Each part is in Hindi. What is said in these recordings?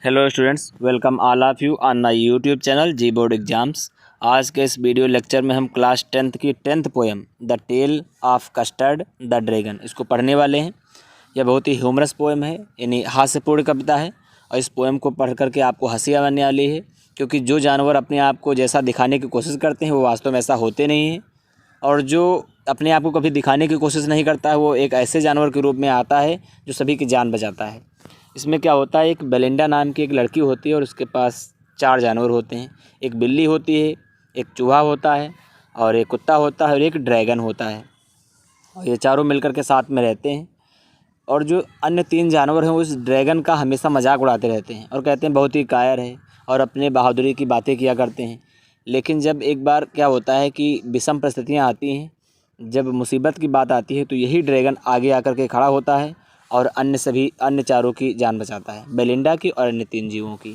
Hello students, welcome all of you on my YouTube channel G board exams. आज के इस वीडियो लेक्चर में हम क्लास 10th की 10th poem the tale of Custard the dragon इसको पढ़ने वाले हैं। यह बहुत ही ह्यूमरस पोएम है, यानी हास्यपूर्ण कविता है। और इस पोएम को पढ़ करके आपको हंसी आने वाली है, क्योंकि जो जानवर अपने आप को जैसा दिखाने की कोशिश करते हैं वो वास्तव में ऐसा होते नहीं हैं। और जो अपने आप को कभी दिखाने की कोशिश नहीं करता है वो एक ऐसे जानवर के रूप में आता है जो सभी की जान बचाता है। इसमें क्या होता है, एक बेलिंडा नाम की एक लड़की होती है और उसके पास 4 जानवर होते हैं। एक बिल्ली होती है, एक चूहा होता है, और एक कुत्ता होता है, और एक ड्रैगन होता है। और ये चारों मिलकर के साथ में रहते हैं। और जो अन्य 3 जानवर हैं उस ड्रैगन का हमेशा मजाक उड़ाते रहते हैं और कहते हैं बहुत ही कायर है, और अपने बहादुरी की बातें किया करते हैं। लेकिन जब एक बार क्या होता है कि विषम परिस्थितियाँ आती हैं, जब मुसीबत की बात आती है, तो यही ड्रैगन आगे आकर के खड़ा होता है और अन्य चारों की जान बचाता है, बेलिंडा की और अन्य 3 जीवों की।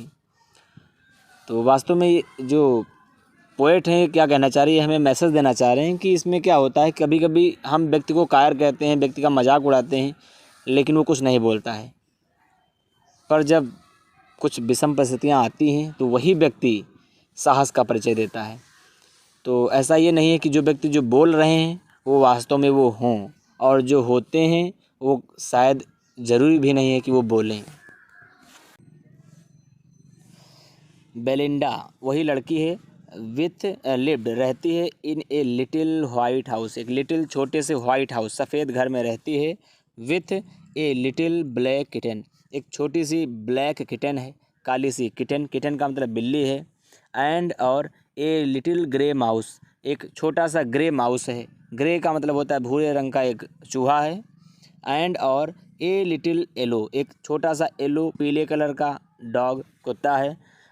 तो वास्तव में ये जो पोएट हैं क्या कहना चाह रही है, हमें मैसेज देना चाह रहे हैं कि इसमें क्या होता है, कभी कभी हम व्यक्ति को कायर कहते हैं, व्यक्ति का मजाक उड़ाते हैं, लेकिन वो कुछ नहीं बोलता है। पर जब कुछ विषम परिस्थितियाँ आती हैं तो वही व्यक्ति साहस का परिचय देता है। तो ऐसा ये नहीं है कि जो व्यक्ति जो बोल रहे हैं वो वास्तव में वो हों, और जो होते हैं वो शायद ज़रूरी भी नहीं है कि वो बोलें। बेलिंडा वही लड़की है, विथ लिव्ड रहती है इन ए लिटिल वाइट हाउस, एक लिटिल छोटे से वाइट हाउस सफ़ेद घर में रहती है। With a little black kitten, एक छोटी सी ब्लैक किटन है, काली सी किटन, किटन का मतलब बिल्ली है। एंड और ए लिटिल ग्रे माउस, एक छोटा सा ग्रे माउस है, ग्रे का मतलब होता है भूरे रंग का एक चूहा है। एंड और ए लिटिल येलो, एक छोटा सा येलो पीले कलर का डॉग कुत्ता है।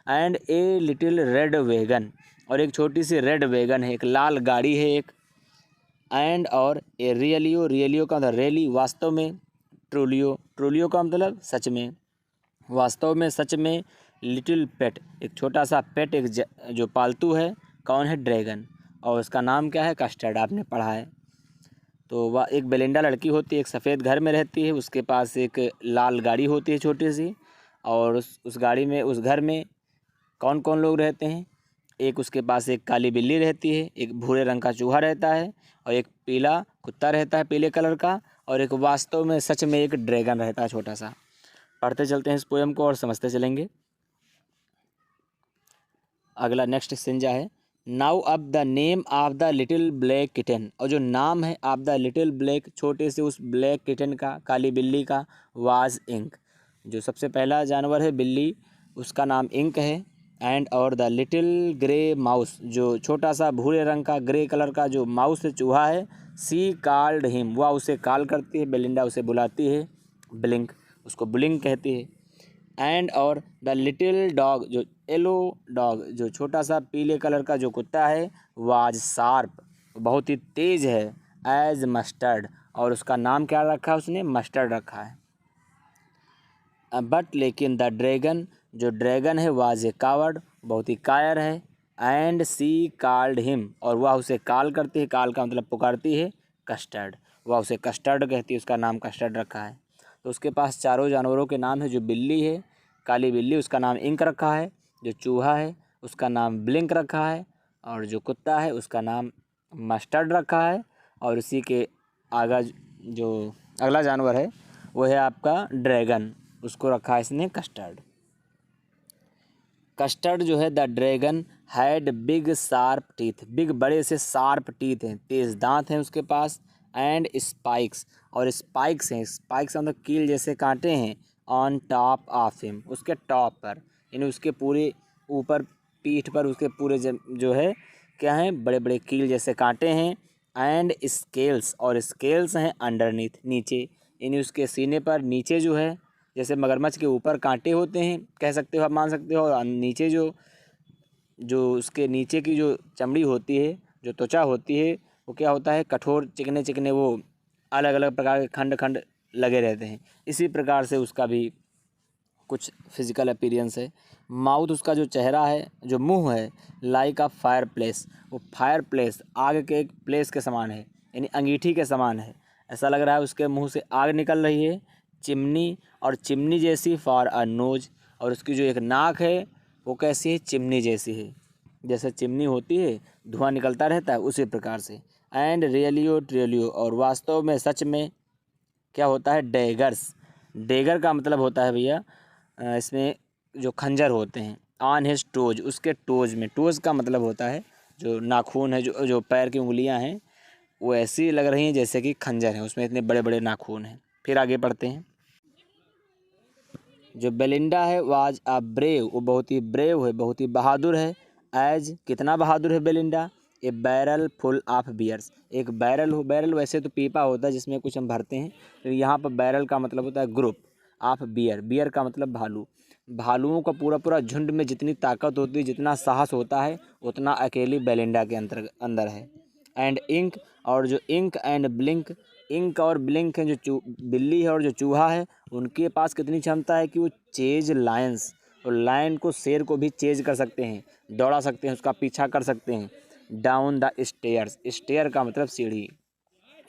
And a little red wagon, और एक छोटी सी रेड वैगन है, एक लाल गाड़ी है एक। एंड और ए रियलियो, रियलियो का मतलब रियली वास्तव में, ट्रूलियो, ट्रूलियो का मतलब सच में, वास्तव में, सच में। लिटिल पेट, एक छोटा सा पेट, एक जो पालतू है, कौन है, ड्रैगन, और उसका नाम क्या है, कस्टर्ड, आपने पढ़ा है। तो वह एक बेलिंडा लड़की होती है, एक सफ़ेद घर में रहती है, उसके पास एक लाल गाड़ी होती है छोटी सी। और उस गाड़ी में, उस घर में कौन कौन लोग रहते हैं, एक उसके पास एक काली बिल्ली रहती है, एक भूरे रंग का चूहा रहता है, और एक पीला कुत्ता रहता है पीले कलर का, और एक वास्तव में सच में एक ड्रैगन रहता है छोटा सा। पढ़ते चलते हैं इस पोएम को और समझते चलेंगे। अगला नेक्स्ट सिंजा है, नाउ अब the name of the little black kitten, और जो नाम है ऑफ द लिटिल ब्लैक, छोटे से उस ब्लैक किटन का, काली बिल्ली का, वाज इंक, जो सबसे पहला जानवर है बिल्ली, उसका नाम इंक है। एंड और द लिटिल ग्रे माउस, जो छोटा सा भूरे रंग का ग्रे कलर का जो माउस है, चूहा है, सी कॉल्ड हिम, वह उसे कॉल करती है, बेलिंडा उसे बुलाती है, ब्लिंक, उसको ब्लिंक कहती है। एंड और द लिटिल डॉग, जो येलो डॉग, जो छोटा सा पीले कलर का जो कुत्ता है, वाज शार्प, बहुत ही तेज है, एज मस्टर्ड, और उसका नाम क्या रखा है, उसने मस्टर्ड रखा है। बट लेकिन द ड्रैगन, जो ड्रैगन है, वाज ए कावर्ड, बहुत ही कायर है। एंड सी कॉल्ड हिम, और वह उसे कॉल करती है, कॉल का मतलब पुकारती है, कस्टर्ड, वह उसे कस्टर्ड कहती है, उसका नाम कस्टर्ड रखा है। तो उसके पास चारों जानवरों के नाम है, जो बिल्ली है, काली बिल्ली, उसका नाम इंक रखा है, जो चूहा है उसका नाम ब्लिंक रखा है, और जो कुत्ता है उसका नाम मस्टर्ड रखा है। और उसी के आगा जो अगला जानवर है वो है आपका ड्रैगन, उसको रखा है इसने कस्टर्ड। कस्टर्ड जो है, the dragon had big sharp teeth, big बड़े से शार्प टीथ हैं, तेज दांत हैं उसके पास। एंड स्पाइक्स, और स्पाइक्स हैं, स्पाइक्स मतलब कील जैसे कांटे हैं, ऑन टॉप ऑफ हिम, उसके टॉप पर, यानी उसके पूरे ऊपर, पीठ पर उसके पूरे जो है क्या है, बड़े बड़े कील जैसे कांटे हैं। एंड स्केल्स, और स्केल्स हैं अंडरनीथ, नीचे, यानी उसके सीने पर नीचे जो है, जैसे मगरमच्छ के ऊपर कांटे होते हैं, कह सकते हो, आप मान सकते हो, और नीचे जो जो उसके नीचे की जो चमड़ी होती है, जो त्वचा होती है, वो क्या होता है, कठोर, चिकने चिकने, वो अलग अलग प्रकार के खंड खंड लगे रहते हैं। इसी प्रकार से उसका भी कुछ फिजिकल अपीयरेंस है। माउथ, उसका जो चेहरा है, जो मुंह है, लाइक अ फायर प्लेस, वो फायर प्लेस, आग के एक प्लेस के समान है, यानी अंगीठी के समान है, ऐसा लग रहा है उसके मुंह से आग निकल रही है। चिमनी, और चिमनी जैसी फॉर अ नोज, और उसकी जो एक नाक है वो कैसी है, चिमनी जैसी है। जैसे चिमनी होती है, धुआं निकलता रहता है, उसी प्रकार से। एंड रियलियो ट्रियलियो, और वास्तव में, सच में क्या होता है, डैगर्स। डैगर का मतलब होता है भैया इसमें जो खंजर होते हैं। ऑन हिज टोज, उसके टोज में, टोज का मतलब होता है जो नाखून है, जो जो पैर की उंगलियां हैं वो ऐसी लग रही हैं जैसे कि खंजर हैं, उसमें इतने बड़े बड़े नाखून हैं। फिर आगे पढ़ते हैं। जो बेलिंडा है वाज अ ब्रेव, वो बहुत ही ब्रेव है, बहुत ही बहादुर है। एज, कितना बहादुर है Belinda, a barrel full of bears, एक बैरल हो, बैरल वैसे तो पीपा होता है जिसमें कुछ हम भरते हैं, तो यहाँ पर बैरल का मतलब होता है ग्रुप ऑफ बियर, बियर का मतलब भालू। भालुओं का पूरा पूरा झुंड में जितनी ताकत होती है, जितना साहस होता है, उतना अकेली बेलिंडा के अंदर है। एंड इंक, और जो इंक एंड ब्लिंक, इंक और ब्लिंक है जो बिल्ली है और जो चूहा है, उनके पास कितनी क्षमता है कि वो चेज लायंस, और लायन को, शेर को भी चेज कर सकते हैं, दौड़ा सकते हैं, उसका पीछा कर सकते हैं। डाउन द स्टेयर्स, स्टेयर का मतलब सीढ़ी।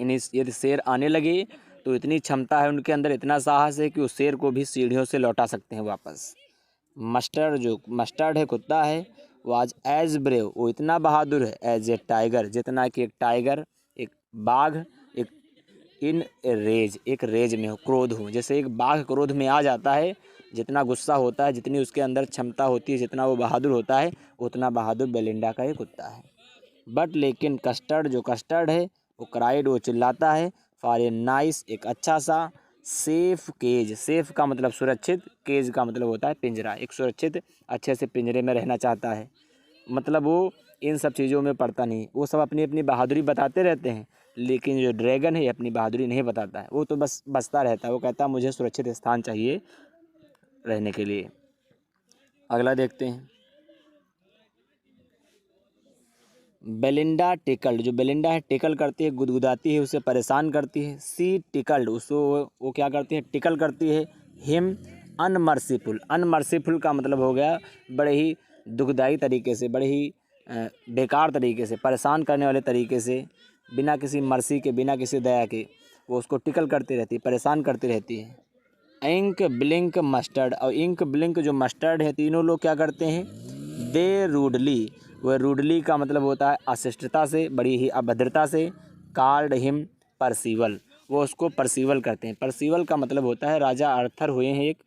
इन्हीं, यदि शेर आने लगे तो इतनी क्षमता है उनके अंदर, इतना साहस है कि उस शेर को भी सीढ़ियों से लौटा सकते हैं वापस। मस्टर्ड, जो मस्टर्ड है, कुत्ता है, वो आज एज ब्रेव, वो इतना बहादुर है, एज ए टाइगर, जितना कि एक टाइगर, एक बाघ, एक इन रेज, एक रेज में हो, क्रोध हो। जैसे एक बाघ क्रोध में आ जाता है, जितना गुस्सा होता है, जितनी उसके अंदर क्षमता होती है, जितना वो बहादुर होता है, उतना बहादुर बेलिंडा का ये कुत्ता है। बट लेकिन कस्टर्ड, जो कस्टर्ड है, वो क्राइड, वो चिल्लाता है, फॉर ए नाइस, एक अच्छा सा सेफ केज, सेफ का मतलब सुरक्षित, केज का मतलब होता है पिंजरा, एक सुरक्षित अच्छे से पिंजरे में रहना चाहता है। मतलब वो इन सब चीज़ों में पड़ता नहीं, वो सब अपनी अपनी बहादुरी बताते रहते हैं, लेकिन जो ड्रैगन है अपनी बहादुरी नहीं बताता है, वो तो बस बसता रहता है, वो कहता है मुझे सुरक्षित स्थान चाहिए रहने के लिए। अगला देखते हैं। बेलिंडा टिकल्ड, जो बेलिंडा है टिकल करती है, गुदगुदाती है, उसे परेशान करती है। सी टिकल्ड, उसको वो क्या करती है, टिकल करती है। हिम अनमर्सीफुल, अनमर्सीफुल का मतलब हो गया बड़े ही दुखदाई तरीके से, बड़े ही बेकार तरीके से, परेशान करने वाले तरीके से, बिना किसी मर्सी के, बिना किसी दया के वो उसको टिकल करती रहती है, परेशान करती रहती है। इंक ब्लिंक मस्टर्ड, और इंक ब्लिंक जो मस्टर्ड है, तीनों लोग क्या करते हैं, दे रूडली, वह रूडली का मतलब होता है अशिष्टता से, बड़ी ही अभद्रता से। कार्ड हिम परसीवल, वो उसको परसीवल करते हैं। परसीवल का मतलब होता है, राजा आर्थर हुए हैं एक,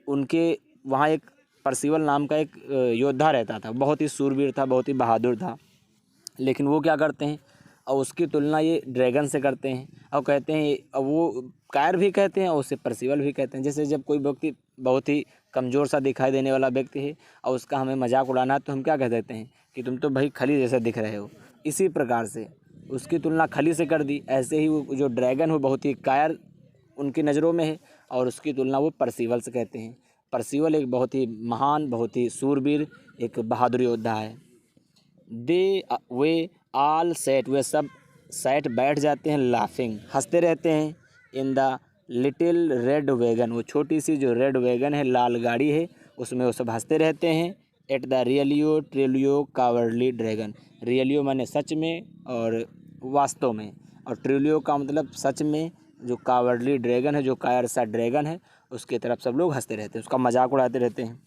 उनके वहाँ एक परसीवल नाम का एक योद्धा रहता था, बहुत ही सूरवीर था, बहुत ही बहादुर था, लेकिन वो क्या करते हैं, और उसकी तुलना ये ड्रैगन से करते हैं, और कहते हैं, और वो कायर भी कहते हैं और उसे परसिवल भी कहते हैं। जैसे जब कोई व्यक्ति बहुत ही कमज़ोर सा दिखाई देने वाला व्यक्ति है और उसका हमें मजाक उड़ाना है, तो हम क्या कह देते हैं कि तुम तो भाई खली जैसे दिख रहे हो। इसी प्रकार से उसकी तुलना खली से कर दी। ऐसे ही वो जो ड्रैगन हो बहुत ही कायर उनकी नज़रों में है, और उसकी तुलना वो परसिवल से कहते हैं। परसिवल एक बहुत ही महान, बहुत ही सूरवीर, एक बहादुर योद्धा है। दे वे आल सेट, वे सब सेट बैठ जाते हैं, लाफिंग, हंसते रहते हैं। In the little red wagon, वो छोटी सी जो रेड वैगन है, लाल गाड़ी है, उसमें वो सब हंसते रहते हैं। At the realio trulio cowardly dragon, realio माने सच में और वास्तव में, और ट्रिलियो का मतलब सच में, जो कावर्डली ड्रैगन है, जो कायर सा ड्रैगन है, उसकी तरफ सब लोग हंसते रहते हैं, उसका मजाक उड़ाते रहते हैं।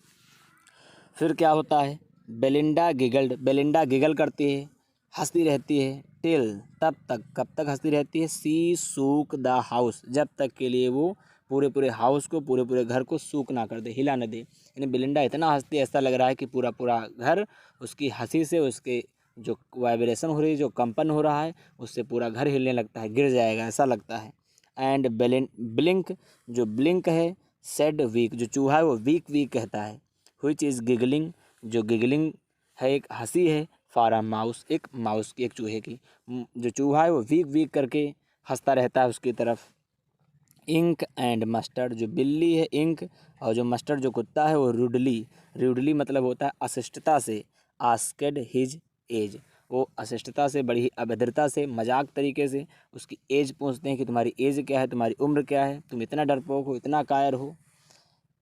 फिर क्या होता है, बेलिंडा गिगल्ड, बेलिंडा गिगल करती है, हंसती रहती है। टिल, तब तक, कब तक हंसती रहती है। सी सूक द हाउस, जब तक के लिए वो पूरे पूरे हाउस को, पूरे पूरे घर को सूक ना कर दे, हिला न दे। यानी बेलिंडा इतना हंसती है, ऐसा लग रहा है कि पूरा पूरा घर उसकी हंसी से, उसके जो वाइब्रेशन हो रही है, जो कंपन हो रहा है, उससे पूरा घर हिलने लगता है, गिर जाएगा ऐसा लगता है। एंड ब्लिंक, जो ब्लिंक है, सेड वीक, जो चूहा है वो वीक वीक कहता है। व्हिच इज़ गिगलिंग, जो गिगलिंग है एक हंसी है, फॉर अ माउस, एक माउस की, एक चूहे की। जो चूहा है वो वीक वीक करके हंसता रहता है उसकी तरफ। इंक एंड मस्टर्ड, जो बिल्ली है इंक, और जो मस्टर्ड जो कुत्ता है वो रूडली, रूडली मतलब होता है अशिष्टता से। आस्केड हिज एज, वो अशिष्टता से, बड़ी ही अभद्रता से, मजाक तरीके से उसकी एज पूछते हैं कि तुम्हारी एज क्या है, तुम्हारी उम्र क्या है, तुम इतना डरपोक हो, इतना कायर हो।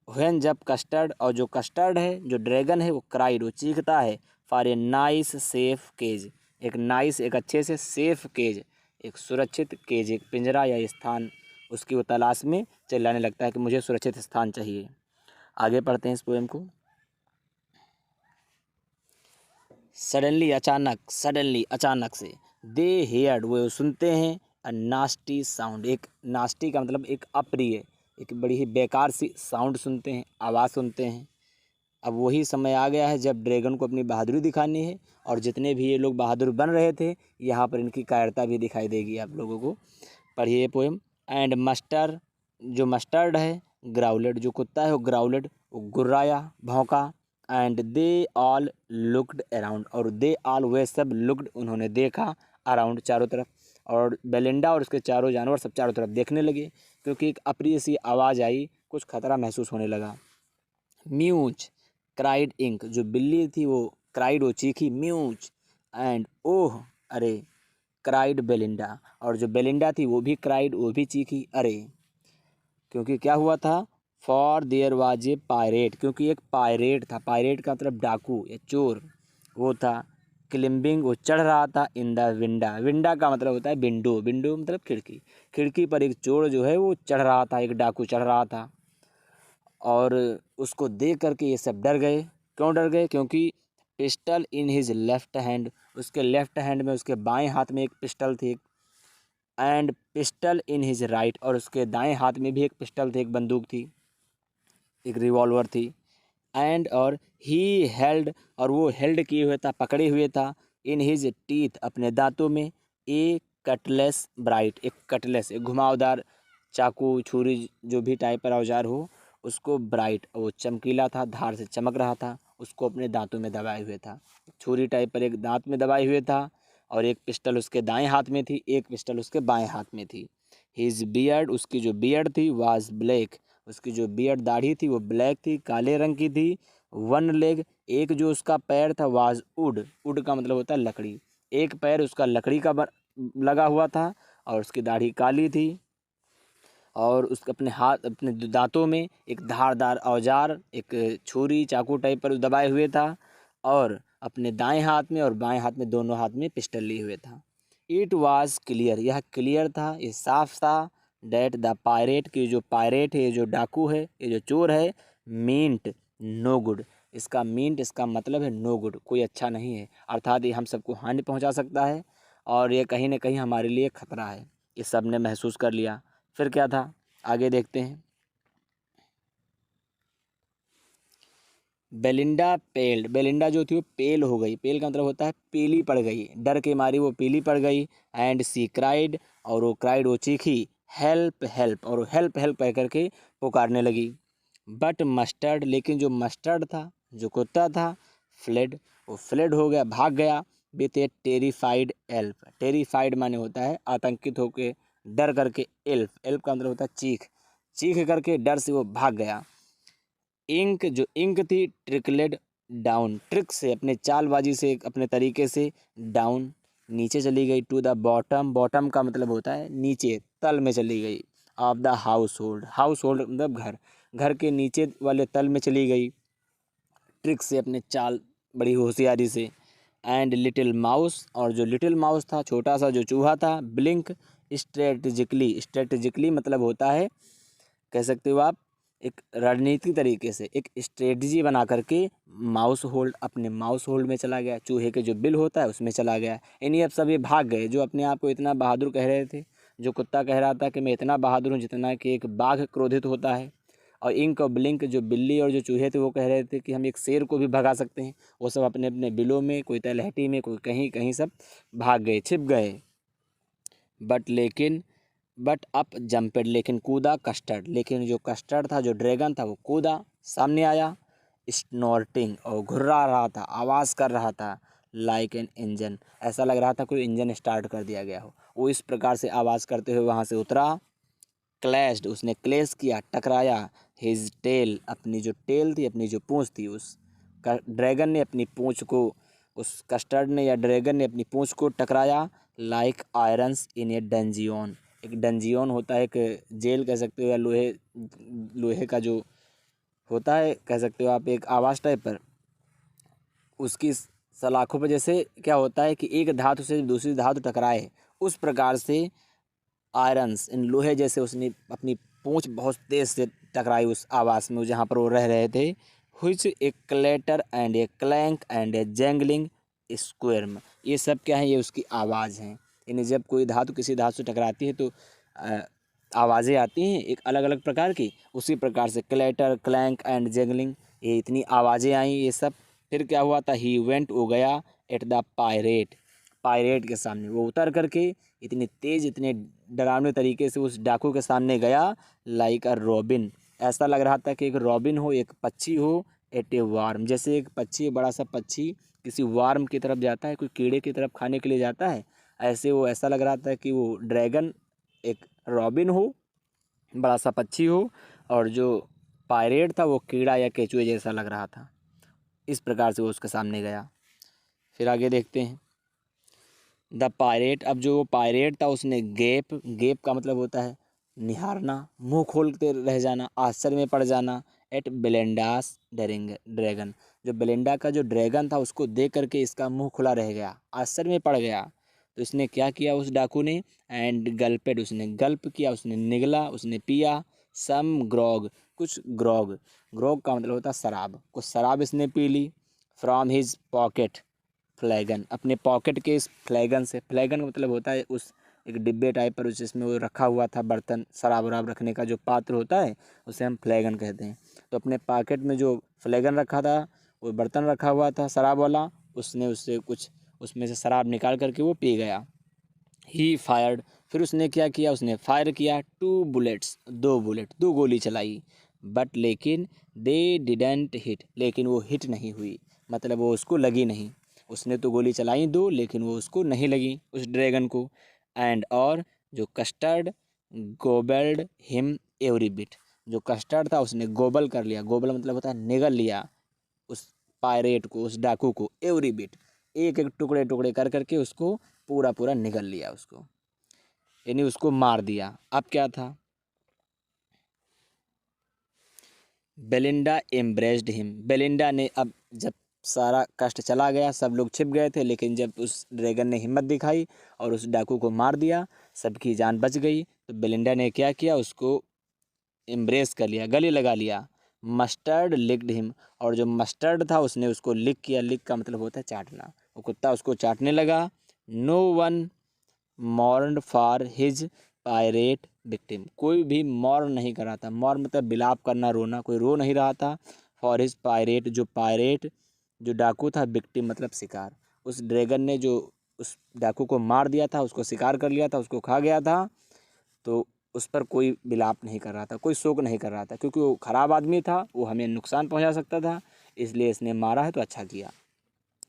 व्हेन, जब कस्टर्ड, और जो कस्टर्ड है, जो ड्रैगन है, वो क्राइड, वो चीखता है, for a nice safe cage, एक नाइस, एक अच्छे से सेफ केज, एक सुरक्षित केज, एक पिंजरा या स्थान, उसकी वो तलाश में चिल्लाने लगता है कि मुझे सुरक्षित स्थान चाहिए। आगे पढ़ते हैं इस पोएम को। सडनली अचानक से, दे हेयर्ड वो सुनते हैं, अ नास्टी साउंड, एक नास्टी का मतलब एक अप्रिय, एक बड़ी ही बेकार सी साउंड सुनते हैं, आवाज़ सुनते हैं। अब वही समय आ गया है जब ड्रैगन को अपनी बहादुरी दिखानी है, और जितने भी ये लोग बहादुर बन रहे थे यहाँ पर इनकी कायरता भी दिखाई देगी आप लोगों को। पढ़िए ये पोएम। एंड मस्टर, जो मस्टर्ड है, ग्राउलेड, जो कुत्ता है वो ग्राउलेड, वो गुर्राया, भौंका। And they all looked around, और दे ऑल वे सब लुक्ड, उन्होंने देखा, अराउंड चारों तरफ, और बेलिंडा और उसके चारों जानवर सब चारों तरफ देखने लगे, क्योंकि एक अप्रिय सी आवाज़ आई, कुछ खतरा महसूस होने लगा। म्यूच क्राइड इंक, जो बिल्ली थी वो क्राइड, वो चीखी, म्यूच। एंड ओह अरे, क्राइड बेलिंडा, और जो बेलिंडा थी वो भी क्राइड, वो भी चीखी, अरे। क्योंकि क्या हुआ था, for their was a pirate, क्योंकि एक पायरेट था, पायरेट का मतलब डाकू या चोर, वो था क्लिम्बिंग, वो चढ़ रहा था, इन द विंडा, विंडा का मतलब होता है विंडो, विंडो मतलब खिड़की, खिड़की पर एक चोर जो है वो चढ़ रहा था, एक डाकू चढ़ रहा था। और उसको देख करके ये सब डर गए। क्यों डर गए? क्योंकि pistol in his left hand, उसके लेफ्ट हैंड में, उसके बाएं हाथ में एक पिस्टल थी, and pistol in his right, और उसके दाएं हाथ में भी एक पिस्टल थी, एक बंदूक थी, एक रिवॉल्वर थी। एंड और ही हेल्ड, और वो हेल्ड किए हुए था, पकड़े हुए था, इन हिज टीथ, अपने दांतों में, ए कटलेस ब्राइट, एक कटलेस, एक घुमावदार चाकू छुरी जो भी टाइप पर औजार हो, उसको ब्राइट, वो चमकीला था, धार से चमक रहा था, उसको अपने दांतों में दबाए हुए था, छुरी टाइप पर एक दांत में दबाए हुए था, और एक पिस्टल उसके दाएं हाथ में थी, एक पिस्टल उसके बाएं हाथ में थी। हिज बियर्ड, उसकी जो बियर्ड थी, वाज ब्लैक, उसकी जो बियर्ड दाढ़ी थी वो ब्लैक थी, काले रंग की थी। वन लेग, एक जो उसका पैर था, वाज वुड, वुड का मतलब होता है लकड़ी, एक पैर उसका लकड़ी का लगा हुआ था, और उसकी दाढ़ी काली थी, और उसके अपने हाथ, अपने दांतों में एक धारदार औजार, एक छुरी चाकू टाइप पर दबाए हुए था, और अपने दाएं हाथ में और बाएं हाथ में, दोनों हाथ में पिस्टल लिए हुए था। इट वाज क्लियर, यह क्लियर था, ये साफ था, डैट द पायरेट, की जो पायरेट है, ये जो डाकू है, ये जो चोर है, मींट नो गुड, इसका मींट, इसका मतलब है नो गुड, कोई अच्छा नहीं है, अर्थात ये हम सबको हानि पहुंचा सकता है, और ये कहीं ना कहीं हमारे लिए खतरा है। ये सब ने महसूस कर लिया। फिर क्या था, आगे देखते हैं। बेलिंडा पेल्ड, बेलिंडा जो थी वो पेल हो गई, पेल का मतलब होता है पीली पड़ गई, डर के मारी वो पीली पड़ गई। एंड सी क्राइड, और वो क्राइड, वो चीखी, हेल्प हेल्प, और वो हेल्प हेल्प कह करके पुकारने लगी। बट मस्टर्ड, लेकिन जो मस्टर्ड था, जो कुत्ता था, फ्लेड, वो फ्लेड हो गया, भाग गया, with A terrified elf, terrified माने होता है आतंकित होके, डर करके, एल्फ, एल्फ का मतलब होता है चीख, चीख करके डर से वो भाग गया। इंक, जो इंक थी, ट्रिकलेड डाउन, ट्रिक से, अपने चालबाजी से, अपने तरीके से, डाउन, नीचे चली गई, टू द बॉटम, बॉटम का मतलब होता है नीचे, तल में चली गई, of the house hold, house hold मतलब घर, घर के नीचे वाले तल में चली गई, ट्रिक से, अपने चाल, बड़ी होशियारी से। एंड लिटिल माउस, और जो लिटिल माउस था, छोटा सा जो चूहा था, ब्लिंक स्ट्रेटजिकली, स्ट्रेटजिकली मतलब होता है, कह सकते हो आप, एक रणनीतिक तरीके से, एक स्ट्रेटजी बना करके, माउस होल्ड, अपने माउस होल्ड में चला गया, चूहे के जो बिल होता है उसमें चला गया। इन्हीं अब सब ये भाग गए, जो अपने आप को इतना बहादुर कह रहे थे, जो कुत्ता कह रहा था कि मैं इतना बहादुर हूँ जितना कि एक बाघ क्रोधित होता है, और इंक और ब्लिंक, जो बिल्ली और जो चूहे थे, वो कह रहे थे कि हम एक शेर को भी भगा सकते हैं। वो सब अपने अपने बिलों में, कोई तलहटी में, कोई कहीं कहीं, सब भाग गए, छिप गए। बट लेकिन, बट अप जंपेड, लेकिन कूदा कस्टर्ड, लेकिन जो कस्टर्ड था, जो ड्रैगन था, वो कूदा, सामने आया, स्नॉर्टिंग, और घुर्रा रहा था, आवाज़ कर रहा था, लाइक एन इंजन, ऐसा लग रहा था कोई इंजन स्टार्ट कर दिया गया हो। वो इस प्रकार से आवाज़ करते हुए वहाँ से उतरा। क्लैश्ड, उसने क्लेश किया, टकराया, हिज टेल, अपनी जो टेल थी, अपनी जो पूँछ थी, उस ड्रैगन ने अपनी पूँछ को, उस कस्टर्ड ने या ड्रैगन ने अपनी पूँछ को टकराया, लाइक आयरन्स इन ए डंजियन, एक डंजियन होता है, एक जेल कह सकते हो, या लोहे, लोहे का जो होता है, कह सकते हो आप, एक आवाज़ टाइप पर, उसकी सलाखों पर जैसे क्या होता है कि एक धातु से दूसरी धातु टकराए, उस प्रकार से आयरन्स, इन लोहे जैसे उसने अपनी पूँछ बहुत तेज़ से टकराई उस आवास में जहाँ पर वो रह रहे थे। Which a clatter and a clank and a jangling squirm, ये सब क्या है, ये उसकी आवाज़ हैं। यानी जब कोई धातु किसी धातु से टकराती है तो आवाज़ें आती हैं एक अलग अलग प्रकार की। उसी प्रकार से क्लेटर, क्लैंक एंड जैंगलिंग, ये इतनी आवाज़ें आई ये सब। फिर क्या हुआ था, ही वेंट, वो गया एट द पायरेट, पायरेट के सामने वो उतर करके इतनी तेज़, इतने डरावने तरीके से उस डाकू के सामने गया। लाइक अ रॉबिन, ऐसा लग रहा था कि एक रॉबिन हो, एक पक्षी हो। एट ए वार्म, जैसे एक पक्षी, बड़ा सा पक्षी किसी वार्म की तरफ जाता है, कोई कीड़े की तरफ खाने के लिए जाता है, ऐसे वो ऐसा लग रहा था कि वो ड्रैगन एक रॉबिन हो, बड़ा सा पक्षी हो, और जो पायरेट था वो कीड़ा या केचुए जैसा लग रहा था। इस प्रकार से वो उसके सामने गया। फिर आगे देखते हैं द पायरेट। अब जो पायरेट था उसने गेप, गेप का मतलब होता है निहारना, मुंह खोलते रह जाना, आश्चर्य में पड़ जाना। एट बेलेंडास ड्रैगन, जो बेलेंडा का जो ड्रैगन था उसको देख करके इसका मुंह खुला रह गया, आश्चर्य में पड़ गया। तो इसने क्या किया उस डाकू ने, एंड गल्पेड, उसने गल्प किया, उसने निगला, उसने पिया। सम ग्रॉग, कुछ ग्रॉग, ग्रॉग का मतलब होता है शराब, कुछ शराब इसने पी ली। फ्रॉम हिज पॉकेट फ्लैगन, अपने पॉकेट के इस फ्लैगन से, फ्लैगन का मतलब होता है उस एक डिब्बे टाइप पर जिसमें वो रखा हुआ था बर्तन, शराब वराब रखने का जो पात्र होता है उसे हम फ्लैगन कहते हैं। तो अपने पॉकेट में जो फ्लैगन रखा था, वो बर्तन रखा हुआ था शराब वाला, उसने उससे कुछ उसमें से शराब निकाल करके वो पी गया। ही फायर्ड, फिर उसने क्या किया, उसने फायर किया 2 बुलेट्स, 2 बुलेट, 2 गोली चलाई। बट लेकिन दे डिडेंट हिट, लेकिन वो हिट नहीं हुई, मतलब वो उसको लगी नहीं। उसने तो गोली चलाई 2, लेकिन वो उसको नहीं लगी उस ड्रैगन को। एंड और जो कस्टर्ड गोबल्ड हिम एवरी बिट, जो कस्टर्ड था उसने गोबल कर लिया, गोबल मतलब होता है निगल लिया उस पायरेट को, उस डाकू को, एवरी बिट, एक एक टुकड़े टुकड़े कर करके उसको पूरा पूरा निगल लिया उसको, यानी उसको मार दिया। अब क्या था, बेलिंडा एम्ब्रेस्ड हिम, बेलिंडा ने, अब जब सारा कष्ट चला गया, सब लोग छिप गए थे, लेकिन जब उस ड्रैगन ने हिम्मत दिखाई और उस डाकू को मार दिया, सबकी जान बच गई। तो बेलिंडा ने क्या किया, उसको एम्ब्रेस कर लिया, गले लगा लिया। मस्टर्ड लिक्ड हिम, और जो मस्टर्ड था उसने उसको लिक किया, लिक का मतलब होता है चाटना, वो कुत्ता उसको चाटने लगा। No one mourn for his pirate victim, कोई भी मॉर्न नहीं कर रहा था, मॉर्न मतलब बिलाप करना, रोना, कोई रो नहीं रहा था। फॉर हिज पायरेट, जो पायरेट जो डाकू था, विक्टिम मतलब शिकार, उस ड्रैगन ने जो उस डाकू को मार दिया था, उसको शिकार कर लिया था, उसको खा गया था, तो उस पर कोई विलाप नहीं कर रहा था, कोई शोक नहीं कर रहा था, क्योंकि वो खराब आदमी था, वो हमें नुकसान पहुंचा सकता था, इसलिए इसने मारा है तो अच्छा किया।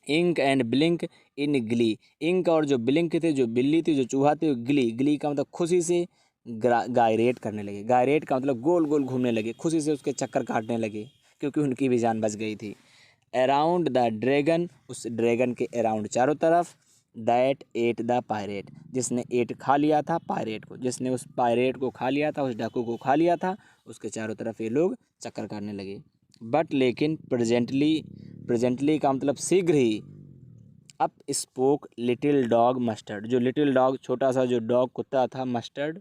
Ink and Blink in glee, Ink और जो ब्लिंक थे, जो बिल्ली थी, जो चूहा थे, ग्ली, ग्ली का मतलब खुशी से गायरेट करने लगे, गायरेट का मतलब गोल गोल घूमने लगे, खुशी से उसके चक्कर काटने लगे, क्योंकि उनकी भी जान बच गई थी। अराउंड द ड्रैगन, उस ड्रैगन के अराउंड चारों तरफ। दैट एट द पायरेट, जिसने एट खा लिया था पायरेट को, जिसने उस पायरेट को खा लिया था, उस डाकू को खा लिया था, उसके चारों तरफ ये लोग चक्कर काटने लगे। बट लेकिन प्रेजेंटली, प्रेजेंटली का मतलब शीघ्र ही, up spoke little dog Mustard, जो लिटिल डॉग, छोटा सा जो डॉग कुत्ता था मस्टर्ड,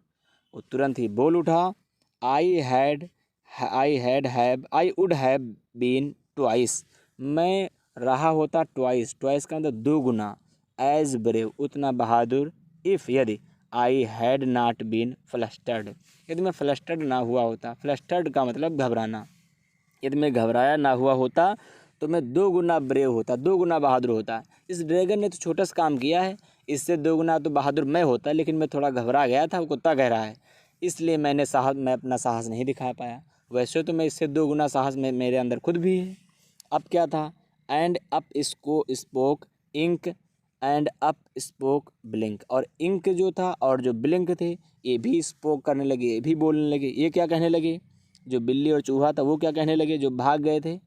वो तुरंत ही बोल उठा। I had I would have been twice, मैं रहा होता ट्वाइस, ट्वाइस का मतलब 2 गुना, एज ब्रेव, उतना बहादुर, इफ़ यदि, I had not been flustered, यदि मैं फ्लस्टर्ड ना हुआ होता, फ्लस्टर्ड का मतलब घबराना, यदि मैं घबराया ना हुआ होता तो मैं 2 गुना ब्रेव होता, 2 गुना बहादुर होता। इस ड्रैगन ने तो छोटा सा काम किया है, इससे 2 गुना तो बहादुर मैं होता, लेकिन मैं थोड़ा घबरा गया था, वो कुत्ता कह रहा है, इसलिए मैं अपना साहस नहीं दिखा पाया। वैसे तो मैं इससे 2 गुना साहस में मेरे अंदर खुद भी है। अब क्या था, एंड अप इसको spoke Ink and up spoke Blink, और इंक जो था और जो ब्लिंक थे ये भी स्पोक करने लगे, ये भी बोलने लगे। ये क्या कहने लगे, जो बिल्ली और चूहा था वो क्या कहने लगे, जो भाग गए थे,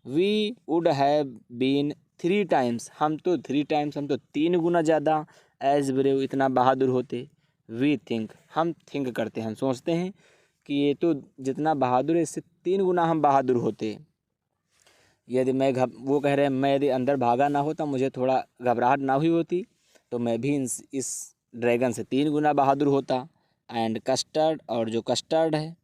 we would have been 3 times, हम तो 3 टाइम्स, हम तो 3 गुना ज़्यादा, एज ब्रेव, इतना बहादुर होते। वी थिंक, हम थिंक करते हैं, हम सोचते हैं कि ये तो जितना बहादुर है इससे 3 गुना हम बहादुर होते। यदि वो कह रहे हैं मैं यदि अंदर भागा ना होता, मुझे थोड़ा घबराहट ना हुई होती, तो मैं भी इस ड्रैगन से 3 गुना बहादुर होता। एंड कस्टर्ड, और जो कस्टर्ड है,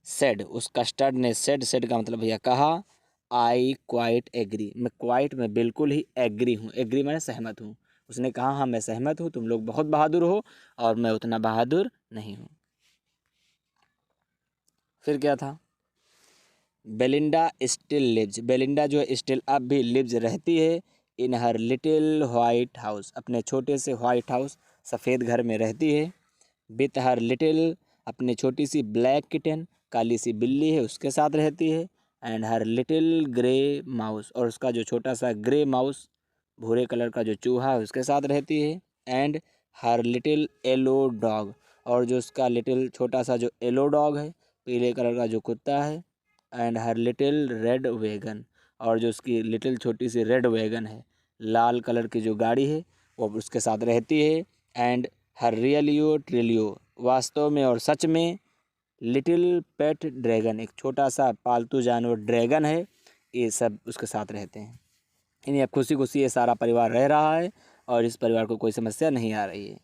सेड, उस कस्टर्ड ने सेड का मतलब भैया कहा, आई क्वाइट एग्री, मैं क्वाइट में बिल्कुल ही एग्री हूँ, एग्री मैंने सहमत हूँ। उसने कहा हाँ मैं सहमत हूँ, तुम लोग बहुत बहादुर हो और मैं उतना बहादुर नहीं हूँ। फिर क्या था, बेलिंडा स्टिल लिव्स, बेलिंडा जो है स्टिल अब भी लिव्स रहती है, इन हर लिटिल वाइट हाउस, अपने छोटे से वाइट हाउस सफ़ेद घर में रहती है। विथ हर लिटिल, अपनी छोटी सी ब्लैक किटन, काली सी बिल्ली है उसके साथ रहती है। And her little grey mouse, और उसका जो छोटा सा ग्रे माउस भूरे कलर का जो चूहा है उसके साथ रहती है। And her little yellow dog, और जो उसका लिटिल छोटा सा जो येलो डॉग है, पीले कलर का जो कुत्ता है। And her little red wagon, और जो उसकी लिटिल छोटी सी रेड वैगन है, लाल कलर की जो गाड़ी है, वो उसके साथ रहती है। एंड हर रियलियो ट्रिलियो, वास्तव में और सच में, लिटिल पेट ड्रैगन, एक छोटा सा पालतू जानवर ड्रैगन है, ये सब उसके साथ रहते हैं। इन्हें खुशी खुशी ये सारा परिवार रह रहा है और इस परिवार को कोई समस्या नहीं आ रही है।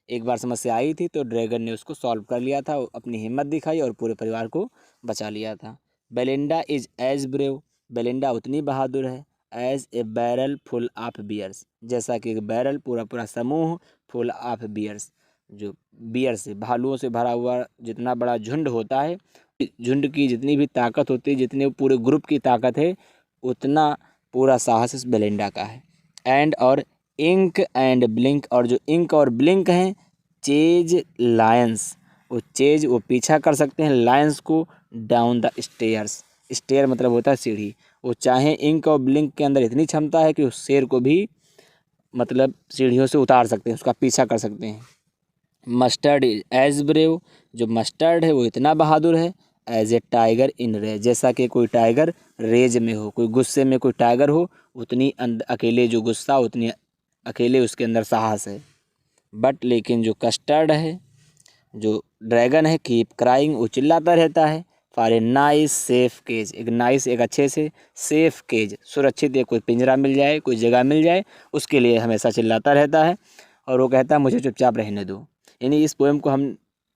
एक बार समस्या आई थी तो ड्रैगन ने उसको सॉल्व कर लिया था, अपनी हिम्मत दिखाई और पूरे परिवार को बचा लिया था। Belinda is as brave, Belinda उतनी बहादुर है, as a barrel full of bears, जैसा कि एक बैरल पूरा पूरा समूह फुल ऑफ बियर्स, जो बियर से भालुओं से भरा हुआ जितना बड़ा झुंड होता है, झुंड की जितनी भी ताकत होती है, जितने पूरे ग्रुप की ताकत है, उतना पूरा साहस इस बेलिंडा का है। एंड और इंक एंड ब्लिंक, और जो इंक और ब्लिंक हैं, चेज लायंस, वो चेज वो पीछा कर सकते हैं लायंस को डाउन द स्टेयर्स, स्टेयर मतलब होता है सीढ़ी, वो चाहे इंक और ब्लिंक के अंदर इतनी क्षमता है कि उस शेर को भी मतलब सीढ़ियों से उतार सकते हैं, उसका पीछा कर सकते हैं। मस्टर्ड एज ब्रेव, जो मस्टर्ड है वो इतना बहादुर है, as a tiger in rage, जैसा कि कोई टाइगर रेज में हो, कोई गुस्से में कोई टाइगर हो, उतनी अकेले जो गुस्सा, उतनी अकेले उसके अंदर साहस है। बट लेकिन जो कस्टर्ड है, जो ड्रैगन है, कीप क्राइंग, वो चिल्लाता रहता है, for a nice safe cage, एक नाइस एक अच्छे से सेफ केज, सुरक्षित एक कोई पिंजरा मिल जाए, कोई जगह मिल जाए, उसके लिए हमेशा चिल्लाता रहता है। और वो कहता है मुझे चुपचाप रहने दो। यानी इस पोएम को हम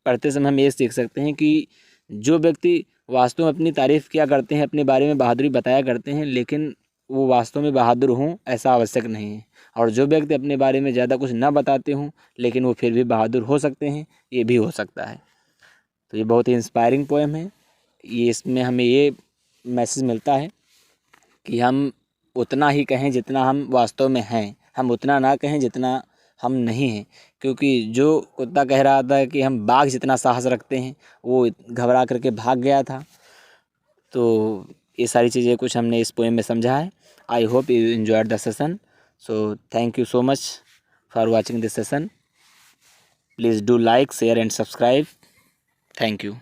पढ़ते समय हम ये सीख सकते हैं कि जो व्यक्ति वास्तव में अपनी तारीफ़ किया करते हैं, अपने बारे में बहादुरी बताया करते हैं, लेकिन वो वास्तव में बहादुर हों ऐसा आवश्यक नहीं है। और जो व्यक्ति अपने बारे में ज़्यादा कुछ ना बताते हों लेकिन वो फिर भी बहादुर हो सकते हैं, ये भी हो सकता है। तो ये बहुत ही इंस्पायरिंग पोएम है। ये इसमें हमें ये मैसेज मिलता है कि हम उतना ही कहें जितना हम वास्तव में हैं, हम उतना ना कहें जितना हम नहीं हैं। क्योंकि जो कुत्ता कह रहा था कि हम बाघ जितना साहस रखते हैं, वो घबरा करके भाग गया था। तो ये सारी चीज़ें कुछ हमने इस पोएम में समझा है। I hope you enjoyed the session. So thank you so much for watching this session. Please do like, share and subscribe. Thank you.